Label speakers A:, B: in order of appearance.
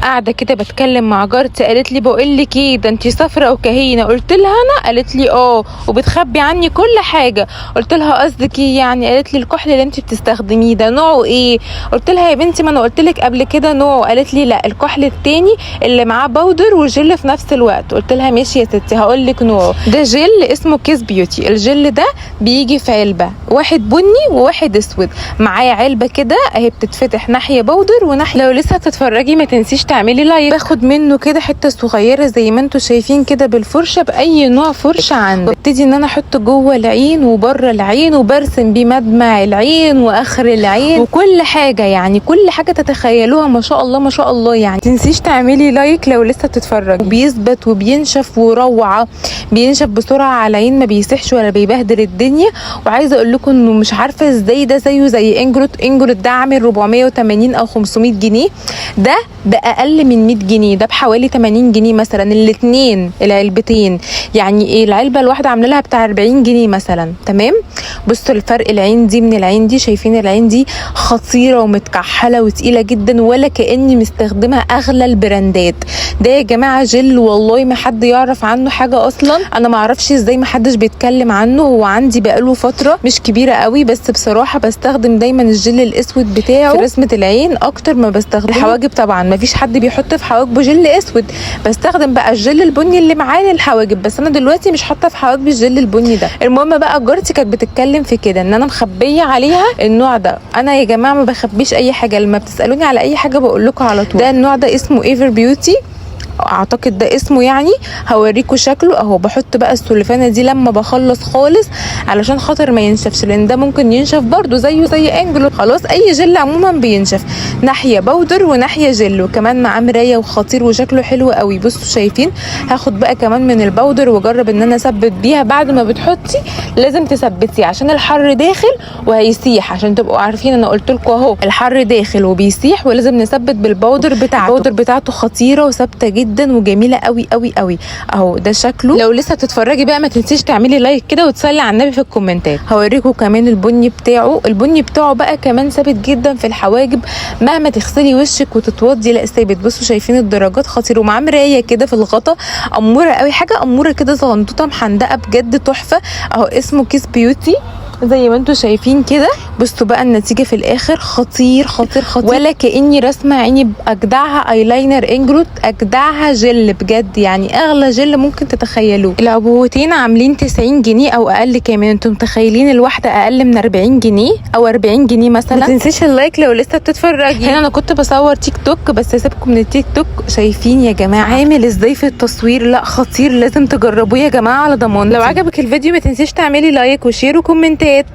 A: قاعده كده بتكلم مع جارتي، قالت لي بقول لك ايه ده انتي صفرة وكهينه. قلت لها انا؟ قالت لي وبتخبي عني كل حاجه. قلت لها قصدك ايه يعني؟ قالت لي الكحل اللي انت بتستخدميه ده نوعه ايه؟ قلت لها يا بنتي ما انا قلت لك قبل كده نوعه. قالت لي لا الكحل التاني اللي معاه باودر وجل في نفس الوقت. قلت لها ماشي يا ستي هقول لك نوعه. ده جل اسمه كيس بيوتي. الجل ده بيجي في علبه، واحد بني وواحد اسود. معايا علبه كده اهي بتتفتح ناحيه باودر وناحيه. لو لسه هتتفرجي ما تنسيش تعملي لايك. باخد منه كده حته صغيره زي ما انتم شايفين كده بالفرشه، باي نوع فرشه عندك. وابتدي ان انا احط جوه العين وبره العين، وبرسم بيه مدمع العين واخر العين وكل حاجه، يعني كل حاجه تتخيلوها ما شاء الله ما شاء الله. يعني تنسيش تعملي لايك لو لسه بتتفرجي. وبيثبت وبينشف وروعه، بينشف بسرعه على العين، ما بيسحش ولا بيبهدل الدنيا. وعايزه اقول لكم انه مش عارفه ازاي ده زيه زي انجروت ده عامل 480 او 500 جنيه، ده باقل من 100 جنيه، ده بحوالي 80 جنيه مثلا الاثنين العلبتين. يعني ايه العلبه الواحده عامله لها بتاع 40 جنيه مثلا. تمام. بصوا الفرق، العين دي من العين دي، شايفين العين دي خطيره ومتكحله وتقيله جدا، ولا كاني مستخدمه اغلى البراندات. ده يا جماعه جل والله ما حد يعرف عنه حاجه اصلا. انا ما اعرفش ازاي ما حدش بيتكلم عنه. هو عندي بقاله فتره مش كبيره قوي، بس بصراحه بستخدم دايما الجل الاسود بتاعه في رسمه العين اكتر ما بستخدم الحواجب. طبعا ما فيش حد بيحط في حواجبه جل اسود، بستخدم بقى الجل البني اللي معاه للحواجب، بس انا دلوقتي مش حاطه في حواجبي الجل البني ده. المهم بقى جارتي كانت بتتكلم في كده ان انا مخبيه عليها النوع ده. انا يا جماعه ما بخبيش اي حاجه، لما بتسالوني على اي حاجه بقول لكم على طول. ده النوع ده اسمه ايفر بيوتي اعتقد ده اسمه، يعني هوريكم شكله اهو. بحط بقى السلفانه دي لما بخلص خالص علشان خاطر ما ينشفش، لان ده ممكن ينشف برده زيه زي انجلو. خلاص اي جل عموما بينشف، ناحيه باودر وناحيه جل، وكمان معاه مرايه وخطير وشكله حلو قوي. بصوا شايفين. هاخد بقى كمان من الباودر واجرب ان انا اثبت بيها. بعد ما بتحطي لازم تثبتي عشان الحر داخل وهيسيح، عشان تبقوا عارفين. انا قلت لكم اهو الحر داخل وبيسيح، ولازم نثبت بالباودر بتاعته. الباودر بتاعته خطيره وثابته جدا وجميله قوي قوي قوي اهو. ده شكله. لو لسه بتتفرجي بقى ما تنسيش تعملي لايك كده وتصلي على النبي في الكومنتات. هوريكم كمان البني بتاعه. البني بتاعه بقى كمان ثابت جدا في الحواجب، مهما تغسلي وشك وتتوضي لا ثابت. بصوا شايفين الدرجات خطير، ومعاه مرايه كده في الغطا، اموره قوي، حاجه اموره كده صغنطوطه محندقه بجد تحفه اهو. اسمه كيس بيوتي زي ما انتم شايفين كده. بصوا بقى النتيجه في الاخر خطير خطير خطير، ولا كاني رسمه عيني. باجدعها ايلاينر انجروت، اجدعها جل بجد، يعني اغلى جل ممكن تتخيلوه. العبوتين عاملين 90 جنيه او اقل كمان. انتم متخيلين الواحده اقل من 40 جنيه او 40 جنيه مثلا. ما تنسيش اللايك لو لسه بتتفرجي. هنا انا كنت بصور تيك توك، بس سيبكم من التيك توك. شايفين يا جماعه عامل ازاي في التصوير؟ لا خطير، لازم تجربوه يا جماعه على ضمان. لو عجبك الفيديو ما تنسيش تعملي لايك وشير وكومنتات.